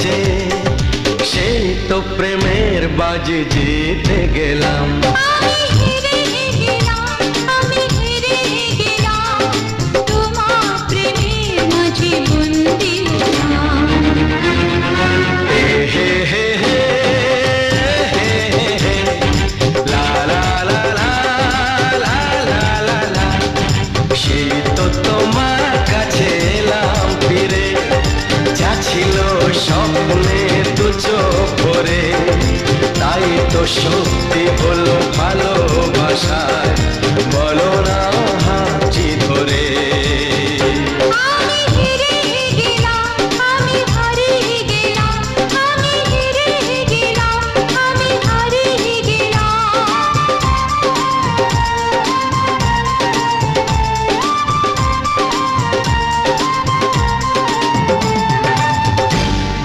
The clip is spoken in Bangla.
কাছে, সেই তো প্রেমের বাজি জিতে গেলাম। সেই তো তোমার কাছে এলাম ফিরে, যা ছিল স্বপ্নের দু চোখ ভরে, তাই তো সত্যি হলো ভালোবাসা।